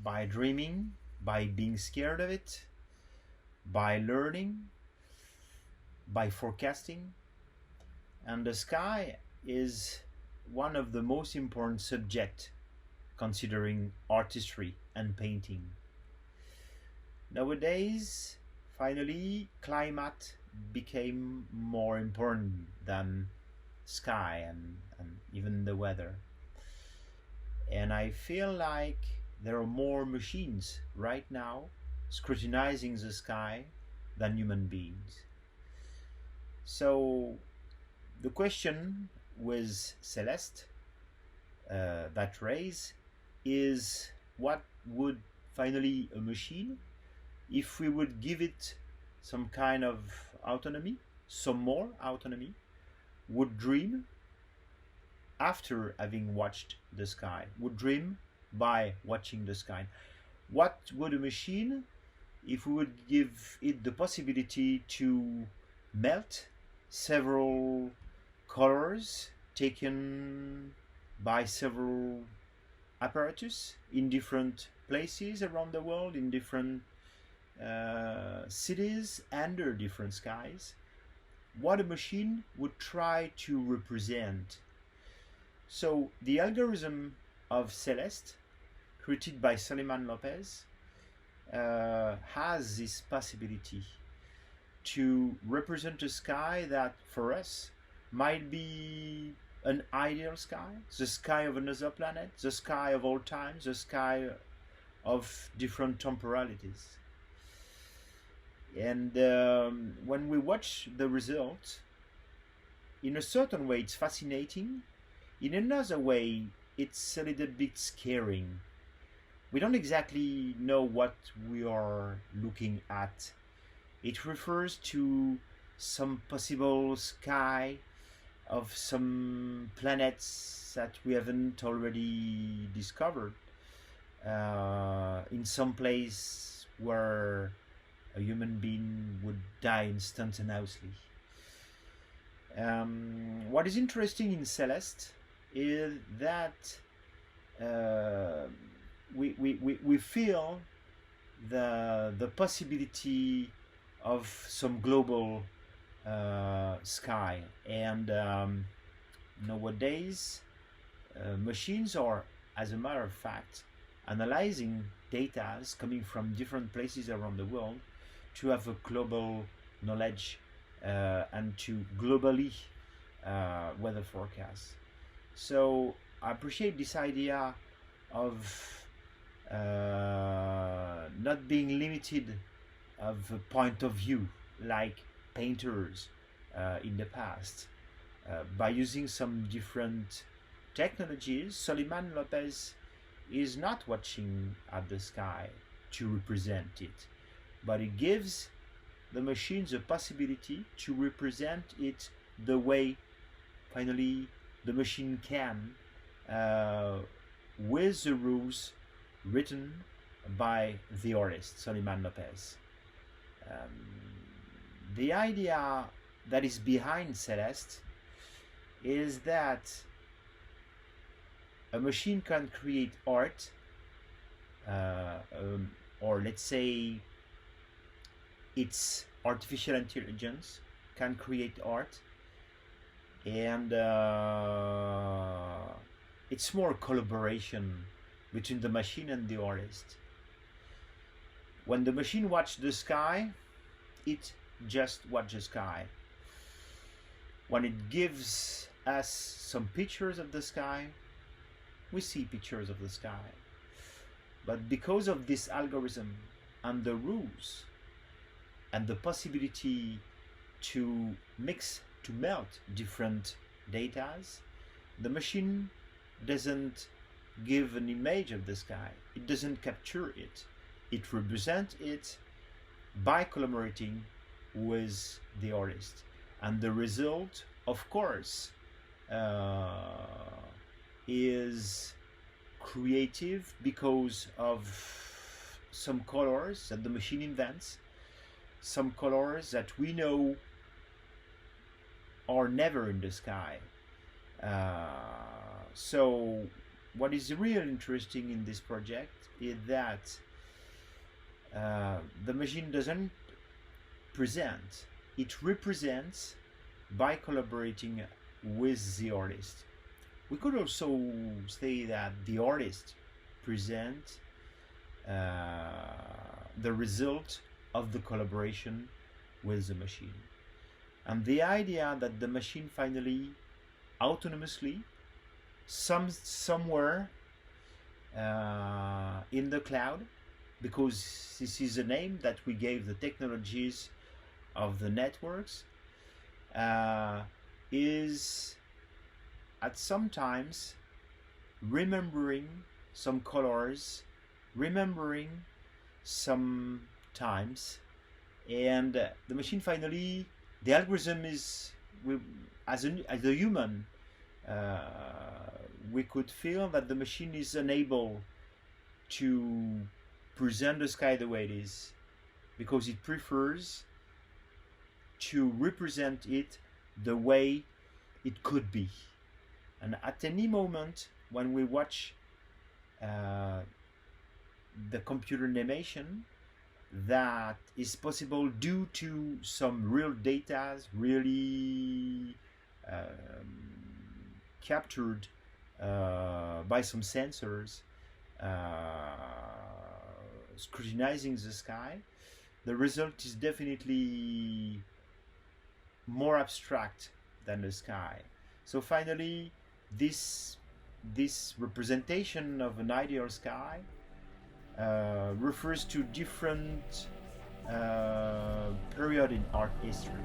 by dreaming, by being scared of it, by learning, by forecasting. And the sky is one of the most important subjects considering artistry and painting. Nowadays, finally, climate became more important than sky and even the weather. And I feel like there are more machines right now scrutinizing the sky than human beings. So the question with Celeste that raise is, what would finally a machine, if we would give it some kind of autonomy, some more autonomy, would dream after having watched the sky, would dream by watching the sky? What would a machine, if we would give it the possibility to melt several colors taken by several apparatus in different places around the world, in different cities, under different skies, what a machine would try to represent? So the algorithm of Celeste, created by Suleiman Lopez, has this possibility to represent a sky that for us might be an ideal sky, the sky of another planet, the sky of all times, the sky of different temporalities. And when we watch the result, in a certain way it's fascinating, in another way it's a little bit scaring. We don't exactly know what we are looking at. It refers to some possible sky of some planets that we haven't already discovered, in some place where a human being would die instantaneously. What is interesting in Celeste is that we feel the possibility of some global sky, and nowadays machines are, as a matter of fact, analyzing data coming from different places around the world to have a global knowledge and to globally weather forecast. So I appreciate this idea of not being limited of a point of view like painters in the past. By using some different technologies, Suleiman Lopez is not watching at the sky to represent it, but it gives the machines a possibility to represent it the way finally the machine can, with the rules written by the artist Suleiman Lopez. The idea that is behind Celeste is that a machine can create art, or let's say its artificial intelligence can create art, and it's more collaboration between the machine and the artist. When the machine watches the sky, it just watches the sky. When it gives us some pictures of the sky, we see pictures of the sky. But because of this algorithm and the rules and the possibility to mix, to melt different datas, the machine doesn't give an image of the sky. It doesn't capture it. It represents it by collaborating with the artist. And the result, of course, is creative because of some colors that the machine invents, some colors that we know are never in the sky. So what is really interesting in this project is that the machine doesn't present, it represents by collaborating with the artist. We could also say that the artist presents the result of the collaboration with the machine. And the idea that the machine finally autonomously somewhere in the cloud, because this is a name that we gave the technologies of the networks, is at some times remembering some colors, remembering some times, and the machine finally, the algorithm is, as a human, we could feel that the machine is unable to present the sky the way it is, because it prefers to represent it the way it could be. And at any moment when we watch the computer animation, that is possible due to some real data really captured by some sensors scrutinizing the sky. The result is definitely more abstract than the sky. So finally, this representation of an ideal sky refers to different period in art history.